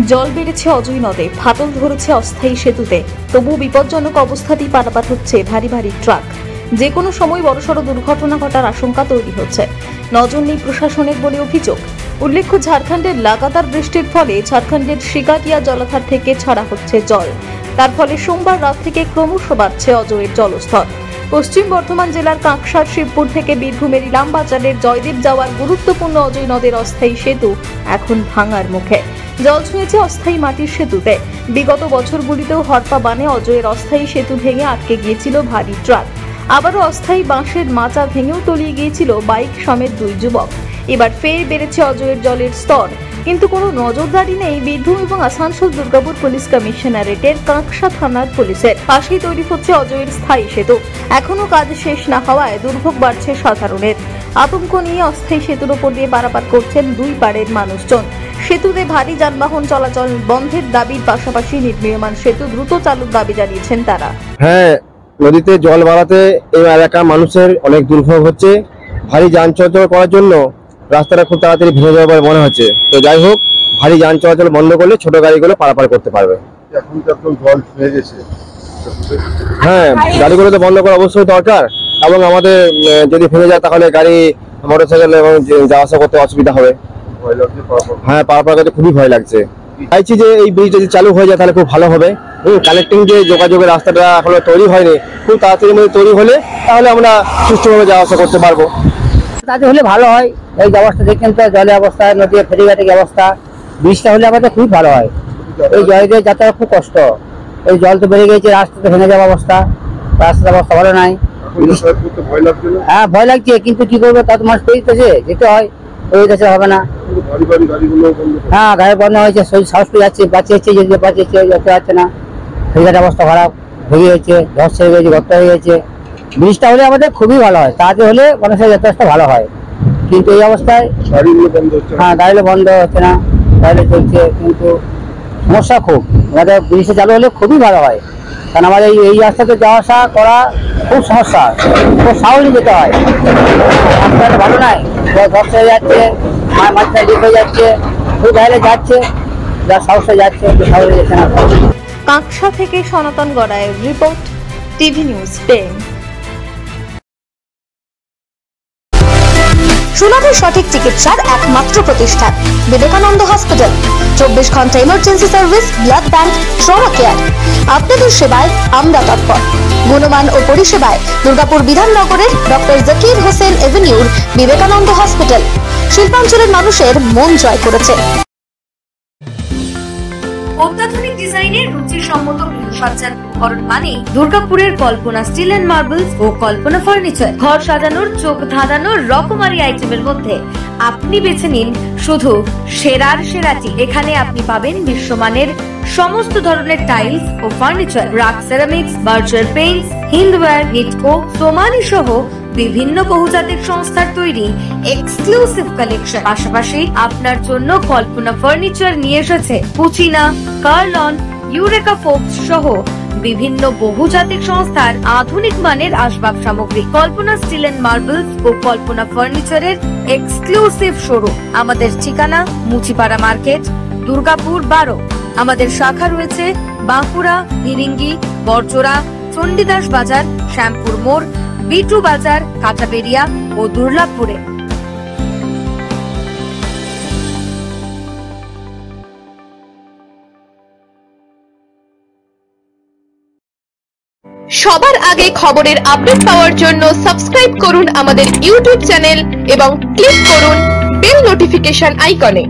জল বেড়েছে অজয় নদে, ফাটল ধরেছে অস্থায়ী সেতুতে, তবু বিপজ্জনক অবস্থাতেই পারাপার হচ্ছে ভারী ভারী ট্রাক। যে কোনো সময় বড়সড় দুর্ঘটনা ঘটার আশঙ্কা তৈরি হচ্ছে। নজর নেই প্রশাসনের বলে অভিযোগ। উল্লেখ্য, ঝাড়খণ্ডের লাগাতার বৃষ্টির ফলে ঝাড়খণ্ডের শিকাটিয়া জলাধার থেকে ছাড়া হচ্ছে জল। তার ফলে সোমবার রাত থেকে ক্রমশ বাড়ছে অজয়ের জলস্তর। পশ্চিম বর্ধমান জেলার কাঁকসার শিবপুর থেকে বীরভূমের ইলামবাজারের জয়দেব যাওয়ার গুরুত্বপূর্ণ অজয় নদের অস্থায়ী সেতু এখন ভাঙার মুখে। জল ছুঁয়েছে অস্থায়ী মাটির সেতুতে। বিগত বছরগুলিতেও হরপা বানে অজয়ের অস্থায়ী সেতু ভেঙে আটকে গিয়েছিল ভারী ট্রাক। আবারও অস্থায়ী বাঁশের মাচা ভেঙেও তলিয়ে গিয়েছিল বাইক সমেত দুই যুবক। এবার ফের বেড়েছে অজয়ের জলের স্তর, কিন্তু কোনো নজরদারি নেই বীরভূম এবং আসানসোল দুর্গাপুর পুলিশ কমিশনারেটের কাঁকসা থানার পুলিশের। পাশেই তৈরি হচ্ছে অজয়ের স্থায়ী সেতু। এখনো কাজ শেষ না হওয়ায় দুর্ভোগ বাড়ছে সাধারণের। আতঙ্ক নিয়ে অস্থায়ী সেতুর ওপর দিয়ে পারাপার করছেন দুই পাড়ের মানুষজন। সেতুতে ভারী যানবাহন চলাচল বন্ধের দাবির পাশাপাশি নির্মীয়মান সেতু দ্রুত চালুর দাবি জানিয়েছেন তারা। হ্যাঁ, নদীতে জল বাড়াতে এই এলাকার মানুষের অনেক দুর্ভোগ হচ্ছে। ভারী যান চলাচল করার জন্য রাস্তাটা খুব তাড়াতাড়ি ভেঙে যাবে বলে মনে হচ্ছে। তো যাই হোক, ভারী যান চলাচল বন্ধ করলে ছোট গাড়িগুলো পারাপার করতে পারবে। এখন যখন জল হয়ে গেছে, হ্যাঁ, গাড়িগুলো তো বন্ধ করা অবশ্যই দরকার, এবং আমাদের যদি ভেঙে যায় তাহলে গাড়ি মোটরসাইকেল এবং যাওয়া আসা করতে অসুবিধা হবে। ভয় লাগছে হ্যাঁ, পারাপার করতে খুবই ভয় লাগছে। চাইছি যে এই ব্রিজটা যদি চালু হয়ে যায় তাহলে খুব ভালো হবে। কানেক্টিং যে যোগাযোগের রাস্তাটা এখনো তৈরি হয়নি, খুব তাড়াতাড়ির মধ্যে তৈরি হলে তাহলে আমরা সুষ্ঠুভাবে যাওয়া আসা করতে পারবো। তাতে হলে ভালো হয়। এই অবস্থা দেখছেন তো, জলের অবস্থা, নদী ফেরিঘাটের অবস্থা, ব্রিজটা হলে আমাদের খুবই ভালো হয়। এই জল দিয়ে যাতায়াত খুব কষ্ট। এই জল তো বেড়ে গেছে, রাস্তাতে ভেঙে যাওয়া অবস্থা, রাস্তার অবস্থা ভালো নাই। ভয় লাগছে না? হ্যাঁ, ভয় লাগছে, কিন্তু কি করবো, তা তো মাস পেয়েছে যেতে হয়, ওই দেশে হবে না। হ্যাঁ, গাড়ি বন্ধ হয়েছে, সাহস পেয়ে যাচ্ছে, বাঁচিয়েছে, যদি বাঁচিয়েছে যেতে পারছে না। ফেরিঘাটের অবস্থা খারাপ, ভেঙে গেছে, ধস হয়ে গেছে, গর্ত হয়ে গেছে। ব্রিজটা হলে আমাদের খুবই ভালো হয়, তাতে হলে মানুষের যাতায়াতটা ভালো হয়। কিন্তু এই অবস্থায় হ্যাঁ, গাড়িগুলো বন্ধ হচ্ছে না, গাড়ি চলছে, কিন্তু সমস্যা খুব। আমাদের ব্রিজটা চালু হলে খুবই ভালো হয়, কারণ আমাদের এই রাস্তাতে যাওয়া আসা করা খুব সমস্যা, খুব সাহস নিয়ে যেতে হয়। রাস্তাটা ভালো নাই, ধস হয়ে যাচ্ছে, মাঝখানে লিক হয়ে যাচ্ছে, খুব গাড়ি যাচ্ছে, যা সাহসে যাচ্ছে, সাহসে যাচ্ছে না। কাঁকসা থেকে সনাতন গড়াইয়ের রিপোর্ট, টিভি নিউজ 10। সুলভের সঠিক চিকিৎসার একমাত্র প্রতিষ্ঠান বিবেকানন্দ হসপিটাল। 24 ঘন্টা emergency service, blood bank, trauma care. আপনাদের সেবায় আমরা তৎপর। গুণমান ও পরিষেবায় দুর্গাপুর বিধাননগরের ডক্টর জাকির হোসেন এভিনিউর বিবেকানন্দ হসপিটাল শিল্পাঞ্চলের মানুষের মন জয় করেছে। অত্যাধুনিক ডিজাইনের রুচিসম্মত গৃহসজ্জার উপকরণ মানে দুর্গাপুরের কল্পনা স্টিল এন্ড মার্বেলস ও কল্পনা ফার্নিচার। ঘর সাজানোর, চোখ ধাঁধানোর রকমারি আইটেমের মধ্যে আপনি বেছে নিন শুধু সেরার সেরাটি। এখানে আপনি পাবেন বিশ্বমানের সমস্ত ধরনের টাইলস ও furniture, RAK ceramics, Berger paints, Hindware, Nitco, Somany সহ বিভিন্ন বহুজাতিক সংস্থার তৈরি এক্সক্লুসিভ কালেকশন। পাশাপাশি আপনার জন্য কল্পনা ফার্নিচার নিয়ে এসেছে পুচিনা, কার্লন, ইউরেকা ফোকস সহ বিভিন্ন বহুজাতিক সংস্থার আধুনিক মানের আসবাব সামগ্রী। কল্পনা স্টিল এন্ড মার্বেলস ও কল্পনা ফার্নিচারের এক্সক্লুসিভ শোরুম। আমাদের ঠিকানা মুচিপাড়া মার্কেট, দুর্গাপুর 12। আমাদের শাখা রয়েছে বাঁকুড়া, ফিরিঙ্গি, বড়জোড়া, চণ্ডীদাস বাজার, শ্যামপুর মোড়, বিটু বাজার, কাটাবেরিয়া ও দুর্লাভপুরে। সবার আগে খবরের আপডেট পাওয়ার জন্য সাবস্ক্রাইব করুন আমাদের ইউটিউব চ্যানেল এবং ক্লিক করুন বেল নোটিফিকেশন আইকনে।